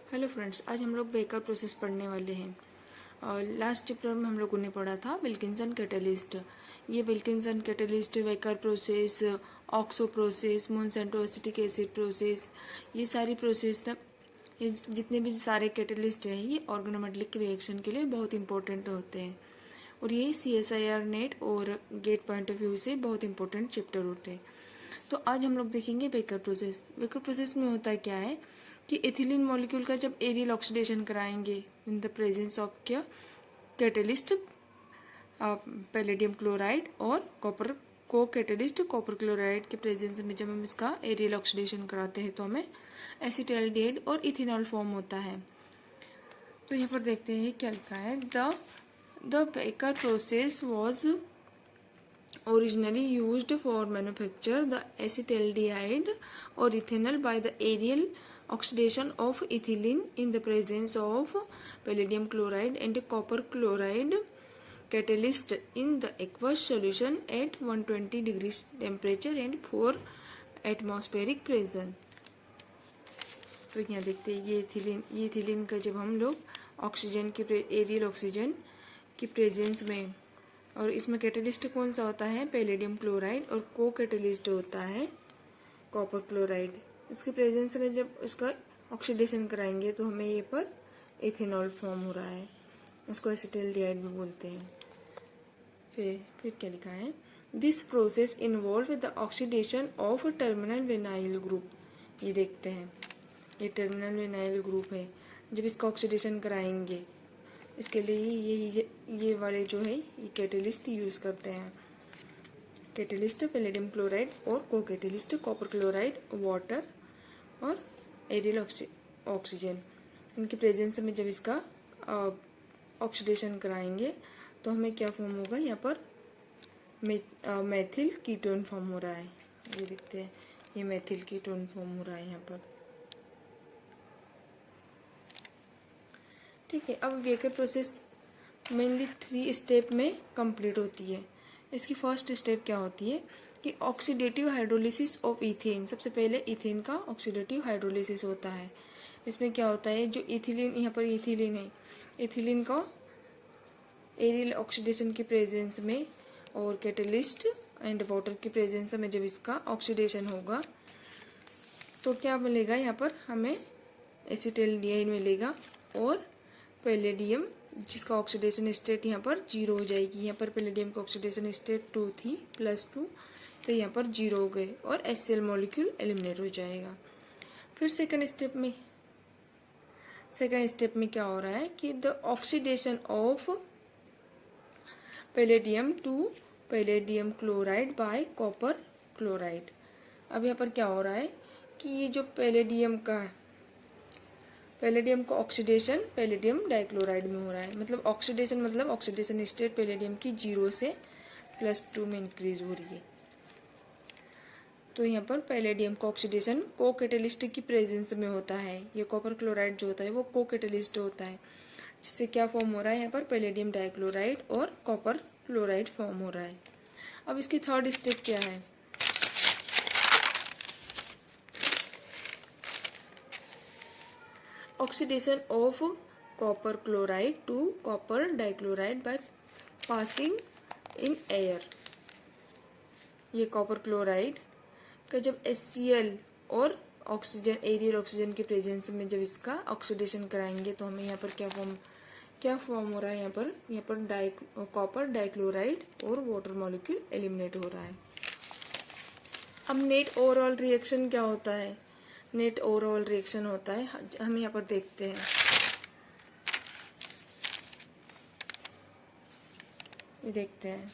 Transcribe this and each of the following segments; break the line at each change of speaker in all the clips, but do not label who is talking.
Hello friends, आज हम लोग बेकर प्रोसेस पढ़ने वाले हैं। और लास्ट चैप्टर में हम लोगों ने पढ़ा था विल्किंसन कैटलिस्ट। ये Wilkinson catalyst, baker process, oxo process, Monsanto acetic acid process, ये सारी प्रोसेस, ये जितने भी सारे कैटलिस्ट हैं ये ऑर्गेनोमेटेलिक रिएक्शन के लिए बहुत इंपॉर्टेंट होते हैं। और ये CSIR नेट और गेट पॉइंट ऑफ व्यू से बहुत इंपॉर्टेंट चैप्टर होते हैं। तो आज हम लोग देखेंगे बेकर प्रोसेस। बेकर प्रोसेस में होता क्या है कि एथिलीन मॉलिक्यूल का जब एरियल ऑक्सीडेशन कराएंगे इन द प्रेजेंस ऑफ क्या कैटलिस्ट पैलेडियम क्लोराइड और कॉपर को कैटलिस्ट कॉपर क्लोराइड के प्रेजेंस में जब हम इसका एरियल ऑक्सीडेशन कराते हैं तो हमें एसिटाल्डिहाइड और इथेनॉल फॉर्म होता है। तो यहाँ पर देखते हैं क्या लिखा है। The baker process was originally used for manufacture the acetaldehyde or ethanol by the aerial oxidation of ethylene in the presence of palladium chloride and copper chloride catalyst in the aqueous solution at 120 degrees temperature and 4 atmospheric pressure। तो यहाँ देखते हैं ये ethylene का जब हम लोग oxygen की एरियल ऑक्सीजन की प्रेजेंस में, और इसमें कैटलिस्ट कौन सा होता है पैलेडियम क्लोराइड, और को कैटलिस्ट होता है कॉपर क्लोराइड। इसके प्रेजेंस में जब उसका ऑक्सीडेशन कराएंगे तो हमें ये पर इथेनॉल फॉर्म हो रहा है, इसको एसिटाल्डिहाइड भी बोलते हैं। फिर क्या लिखा है, this process involve the oxidation of terminal vinyl group. ये देखते हैं ये टर्मिनल विनाइल ग्रुप है। जब इसका ऑक्सीडेशन कराएंगे इसके लिए ये वाले जो है ये कैटलिस्ट यूज़ करते हैं। कैटलिस्ट पैलेडियम क्लोराइड और को कैटलिस्ट कॉपर क्लोराइड, वाटर और एरियल ऑक्सीजन, इनके प्रेजेंस में जब इसका ऑक्सीडेशन कराएंगे तो हमें क्या फॉर्म होगा, यहाँ पर मेथिल कीटोन फॉर्म हो रहा है। ये देखते हैं ये मेथिल कीटोन फॉर्म हो रहा है यहाँ पर। ठीक है, अब बेकर प्रोसेस मेनली 3 स्टेप में कंप्लीट होती है। इसकी फर्स्ट स्टेप क्या होती है कि ऑक्सीडेटिव हाइड्रोलिसिस ऑफ इथेन। सबसे पहले इथेन का ऑक्सीडेटिव हाइड्रोलिसिस होता है। इसमें क्या होता है, जो इथिलीन, यहाँ पर इथिलीन है, इथिलीन का एरियल ऑक्सीडेशन की प्रेजेंस में और कैटलिस्ट एंड वाटर की प्रेजेंस में जब इसका ऑक्सीडेशन होगा तो क्या मिलेगा, यहाँ पर हमें एसिटाल्डिहाइड मिलेगा और पैलेडियम, जिसका ऑक्सीडेशन स्टेट यहाँ पर 0 हो जाएगी। यहाँ पर पैलेडियम का ऑक्सीडेशन स्टेट 2 थी, +2, तो यहाँ पर 0 हो गए और HCl मॉलिक्यूल एलिमिनेट हो जाएगा। फिर सेकंड स्टेप में क्या हो रहा है कि the oxidation of palladium to palladium chloride by copper chloride. अब यहाँ पर क्या हो रहा है कि ये जो पैलेडियम का ऑक्सीडेशन पैलेडियम डाइक्लोराइड में हो रहा है। मतलब ऑक्सीडेशन स्टेट पैलेडियम की 0 से +2 में इंक्रीज हो रही है। तो यहाँ पर पैलेडियम का ऑक्सीडेशन को कैटलिस्ट की प्रेजेंस में होता है। ये कॉपर क्लोराइड जो होता है वो को कैटलिस्ट होता है, जिससे क्या फॉर्म हो रहा है, यहाँ पर पैलेडियम डाइक्लोराइड और कॉपर क्लोराइड फॉर्म हो रहा है। अब इसकी थर्ड स्टेप क्या है, oxidation of copper chloride to copper dichloride by passing in air। ये कॉपर क्लोराइड का जब HCl और ऑक्सीजन, एरियल ऑक्सीजन के प्रेजेंस में जब इसका ऑक्सीडेशन कराएंगे तो हमें यहाँ पर क्या फॉर्म हो रहा है, यहाँ पर कॉपर डाइक्लोराइड और वाटर मॉलिक्यूल एलिमिनेट हो रहा है। अब नेट ओवरऑल रिएक्शन क्या होता है, नेट ओवरऑल रिएक्शन होता है, हम यहाँ पर देखते हैं। ये देखते हैं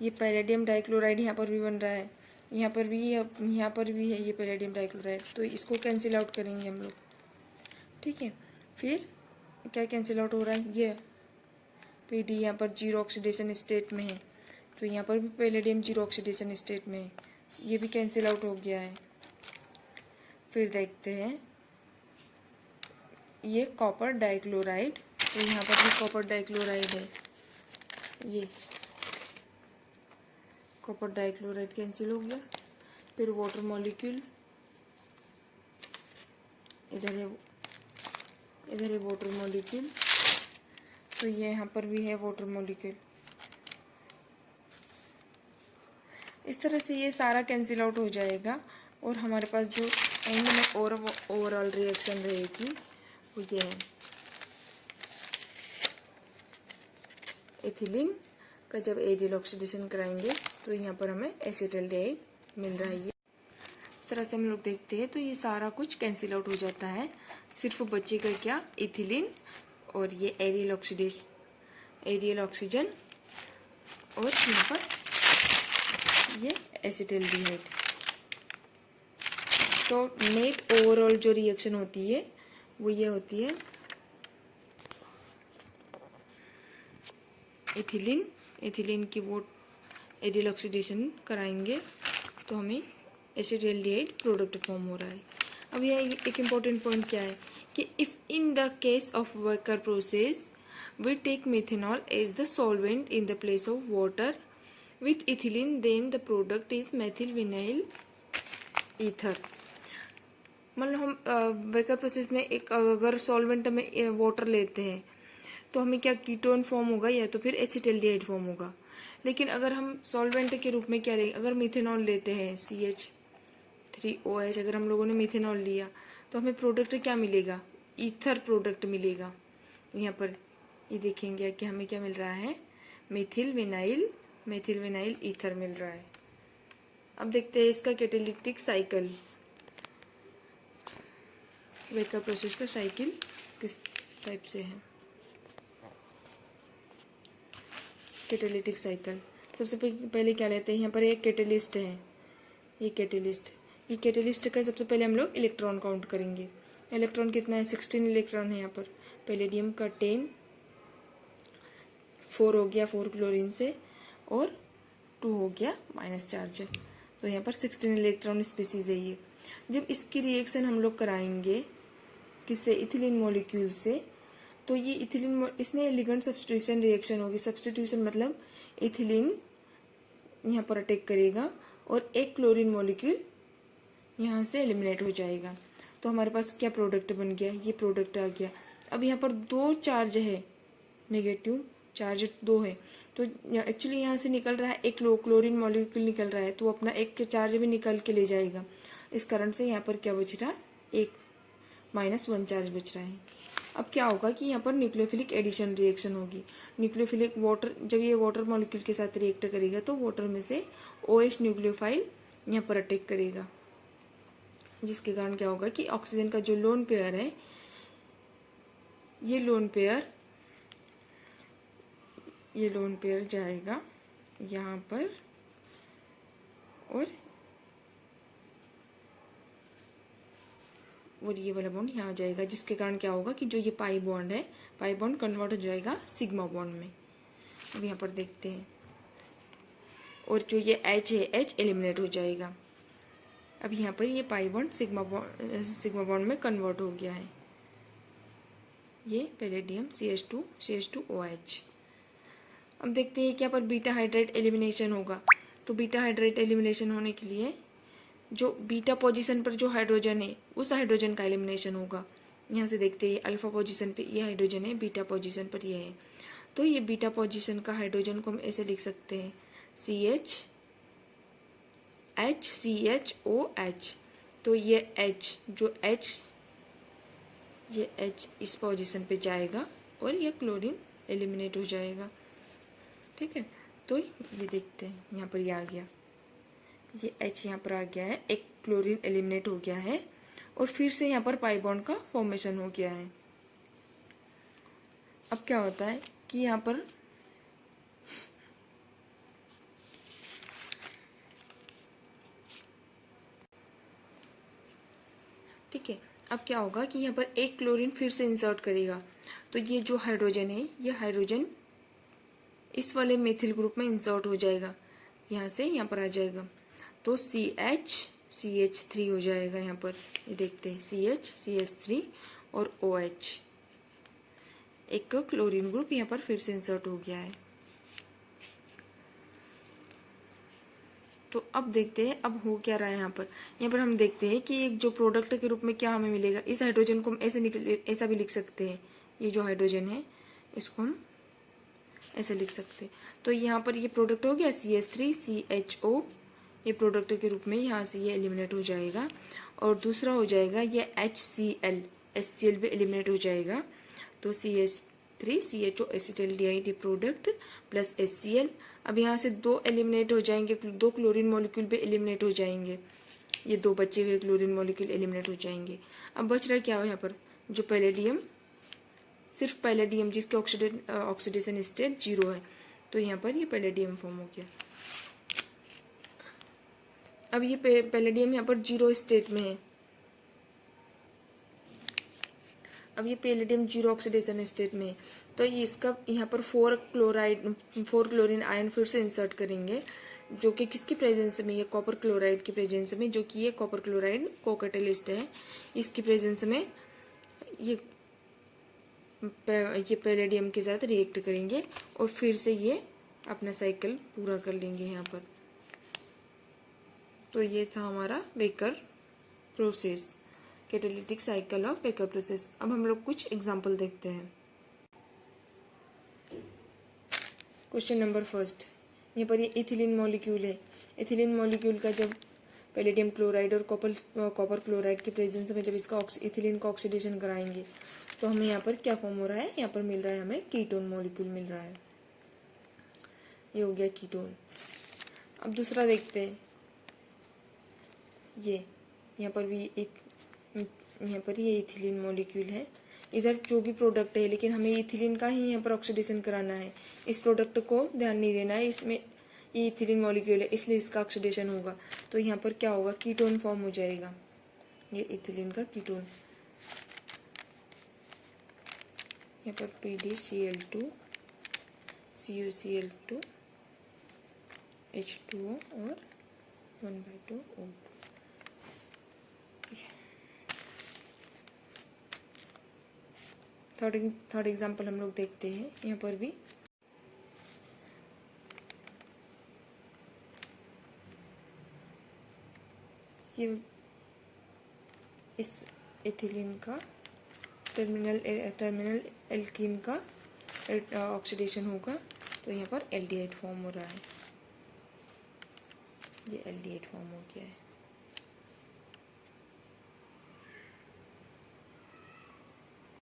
ये पैलेडियम डाइक्लोराइड यहाँ पर भी बन रहा है, यहाँ पर भी है ये पैलेडियम डाइक्लोराइड, तो इसको कैंसिल आउट करेंगे हम लोग। ठीक है, फिर क्या कैंसिल आउट हो रहा है, ये PD यहाँ पर 0 ऑक्सीडेशन स्टेट में है, तो यहाँ पर भी पैलेडियम 0 ऑक्सीडेशन स्टेट में है, ये भी कैंसिल आउट हो गया है। फिर देखते हैं ये कॉपर डाइक्लोराइड, तो यहाँ पर भी कॉपर डाइक्लोराइड है, ये कॉपर डाइक्लोराइड कैंसिल हो गया। फिर वाटर मॉलिक्यूल इधर है, इधर है वाटर मॉलिक्यूल, तो ये यहाँ पर भी है वाटर मॉलिक्यूल। इस तरह से ये सारा कैंसिल आउट हो जाएगा और हमारे पास जो एंड में और ओवरऑल रिएक्शन रहेगी वो ये है। एथिलीन का जब एरियल ऑक्सीडेशन कराएंगे तो यहाँ पर हमें एसिटाल्डिहाइड मिल रहा है। इस तरह से हम लोग देखते हैं तो ये सारा कुछ कैंसिल आउट हो जाता है, सिर्फ बचेगा क्या, इथिलीन और ये एरियल ऑक्सीजन और यहाँ पर ये एसिटाल्डिहाइड। तो नेट ओवरऑल जो रिएक्शन होती है वो ये होती है, एथिलीन की वो एरियल ऑक्सीडेशन कराएंगे तो हमें एसिटाल्डिहाइड प्रोडक्ट फॉर्म हो रहा है। अब यह एक इम्पॉर्टेंट पॉइंट क्या है कि if in the case of Wacker process we take methanol as the solvent in the place of water with ethylene, then the product is methyl vinyl ether. मतलब हम वेकर प्रोसेस में एक अगर solvent में water लेते हैं तो हमें क्या कीटोन फॉर्म होगा या तो फिर एसिटाल्डिहाइड फॉर्म होगा। लेकिन अगर हम सॉल्वेंट के रूप में क्या लेंगे, अगर मिथेनॉल लेते हैं CH3OH, अगर हम लोगों ने मिथेनॉल लिया तो हमें प्रोडक्ट क्या मिलेगा, ईथर प्रोडक्ट मिलेगा। यहाँ पर ये देखेंगे कि हमें क्या मिल रहा है, मेथिल विनाइल ईथर मिल रहा है। अब देखते हैं इसका कैटालिटिक साइकिल, वेकर प्रोसेस का साइकिल किस टाइप से है। कैटालिटिक साइकिल सबसे पहले क्या लेते हैं, यहाँ पर एक कैटलिस्ट है, ये कैटलिस्ट का सबसे पहले हम लोग इलेक्ट्रॉन काउंट करेंगे। इलेक्ट्रॉन कितना है, 16 इलेक्ट्रॉन है यहाँ पर। पैलेडियम का 10, 4 हो गया 4 क्लोरीन से और 2 हो गया माइनस चार्ज, तो यहाँ पर 16 इलेक्ट्रॉन स्पीसीज है ये। जब इसकी रिएक्शन हम लोग कराएंगे किससे, इथिलीन मॉलिक्यूल से, तो ये इथिलीन, इसमें लिगेंड सब्स्टिट्यूशन रिएक्शन होगी। सब्स्टिट्यूशन मतलब इथिलीन यहाँ पर अटैक करेगा और एक क्लोरीन मॉलिक्यूल यहाँ से एलिमिनेट हो जाएगा। तो हमारे पास क्या प्रोडक्ट बन गया, ये प्रोडक्ट आ गया। अब यहाँ पर 2 चार्ज है, नेगेटिव चार्ज 2 है, तो एक्चुअली यहाँ से निकल रहा है एक क्लोरीन मॉलिक्यूल निकल रहा है, तो अपना एक चार्ज भी निकल के ले जाएगा। इस कारण से यहाँ पर क्या बच रहा है, एक -1 चार्ज बच रहा है। अब क्या होगा कि यहाँ पर न्यूक्लियोफिलिक एडिशन रिएक्शन होगी। न्यूक्लियोफिलिक वाटर, जब ये वाटर मॉलिक्यूल के साथ रिएक्ट करेगा तो वाटर में से OH न्यूक्लियोफाइल यहाँ पर अटैक करेगा, जिसके कारण क्या होगा कि ऑक्सीजन का जो लोन पेयर है, ये लोन पेयर जाएगा यहाँ पर और ये वाला बॉन्ड यहाँ आ जाएगा, जिसके कारण क्या होगा कि जो ये पाई बॉन्ड है, पाई बॉन्ड कन्वर्ट हो जाएगा सिग्मा बॉन्ड में। अब यहाँ पर देखते हैं, और जो ये H है, H एलिमिनेट हो जाएगा। अब यहाँ पर ये पाई बॉन्ड सिग्मा बॉन्ड में कन्वर्ट हो गया है, ये पैलेडियम CH2OH। अब देखते हैं क्या पर बीटा हाइड्रेट एलिमिनेशन होगा। तो बीटा हाइड्रेट एलिमिनेशन होने के लिए जो बीटा पोजीशन पर जो हाइड्रोजन है उस हाइड्रोजन का एलिमिनेशन होगा। यहाँ से देखते हैं अल्फा पोजीशन पे ये हाइड्रोजन है, बीटा पोजीशन पर ये है। तो ये बीटा पोजीशन का हाइड्रोजन को हम ऐसे लिख सकते हैं CHOH। तो ये H इस पोजीशन पे जाएगा और ये क्लोरीन एलिमिनेट हो जाएगा। ठीक है, तो ये देखते हैं यहाँ पर ये आ गया, ये H यहाँ पर आ गया है, एक क्लोरीन एलिमिनेट हो गया है और फिर से यहाँ पर पाई बॉन्ड का फॉर्मेशन हो गया है। अब क्या होता है कि यहाँ पर ठीक है, अब क्या होगा कि यहाँ पर एक क्लोरीन फिर से इंसर्ट करेगा, तो ये जो हाइड्रोजन है, ये हाइड्रोजन इस वाले मेथिल ग्रुप में इंसर्ट हो जाएगा, यहाँ से यहाँ पर आ जाएगा। तो CH3 हो जाएगा यहाँ पर, ये देखते हैं CH3 और OH, एक क्लोरीन ग्रुप यहाँ पर फिर से इंसर्ट हो गया है। तो अब देखते हैं अब हो क्या रहा है यहाँ पर हम देखते हैं कि एक जो प्रोडक्ट के रूप में क्या हमें मिलेगा। इस हाइड्रोजन को हम ऐसा भी लिख सकते हैं, ये जो हाइड्रोजन है इसको हम ऐसे लिख सकते हैं। तो यहाँ पर ये प्रोडक्ट हो गया CH3CHO, ये प्रोडक्ट के रूप में यहाँ से ये एलिमिनेट हो जाएगा। और दूसरा हो जाएगा ये HCl, HCl भी एलिमिनेट हो जाएगा। तो CH3CHO acetaldehyde product plus HCl। अब यहाँ से 2 एलिमिनेट हो जाएंगे, 2 क्लोरीन मॉलिक्यूल भी एलिमिनेट हो जाएंगे, ये 2 बचे हुए क्लोरीन मॉलिक्यूल एलिमिनेट हो जाएंगे। अब बच रहा क्या हो यहाँ पर, जो पैलेडियम, सिर्फ पैलेडियम जिसके ऑक्सीडेशन स्टेट 0 है। तो यहाँ पर ये पैलेडियम फॉर्म हो गया। अब ये पैलेडियम यहाँ पर 0 स्टेट में है। अब ये पैलेडियम 0 ऑक्सीडेशन स्टेट में है, तो ये इसका यहाँ पर 4 क्लोरीन आयन फिर से इंसर्ट करेंगे, जो कि किसकी प्रेजेंस में, ये कॉपर क्लोराइड की प्रेजेंस में, जो कि ये कॉपर क्लोराइड को-कैटेलिस्ट है। इसकी प्रेजेंस में ये पैलेडियम के साथ रिएक्ट करेंगे और फिर से ये अपना साइकिल पूरा कर लेंगे यहाँ पर। तो ये था हमारा baker process, catalytic cycle of baker process. अब हम लोग कुछ एग्जाम्पल देखते हैं। क्वेश्चन नंबर फर्स्ट, यहाँ पर ये इथिलीन मॉलिक्यूल है। इथिलीन मॉलिक्यूल का जब पैलेडियम क्लोराइड और कॉपर क्लोराइड की प्रेजेंस में जब इसका इथिलीन का ऑक्सीडेशन कराएंगे तो हमें यहाँ पर क्या फॉर्म हो रहा है, यहाँ पर मिल रहा है हमें कीटोन मॉलिक्यूल मिल रहा है। ये हो गया कीटोन। अब दूसरा देखते हैं, ये यहाँ पर ये इथिलीन मॉलिक्यूल है। इधर जो भी प्रोडक्ट है, लेकिन हमें इथिलीन का ही यहाँ पर ऑक्सीडेशन कराना है। इस प्रोडक्ट को ध्यान नहीं देना है, इसमें ये इथिलीन मॉलिक्यूल है इसलिए इसका ऑक्सीडेशन होगा। तो यहाँ पर क्या होगा, कीटोन फॉर्म हो जाएगा, ये इथिलीन का कीटोन। यहाँ पर PdCl2 CuCl2 H2O और 1/2O। थर्ड एग्जाम्पल हम लोग देखते हैं। यहाँ पर भी ये इस एथिलीन का टर्मिनल एल्कीन का ऑक्सीडेशन होगा, तो यहाँ पर एल्डिहाइड फॉर्म हो रहा है, ये एल्डिहाइड फॉर्म हो गया है।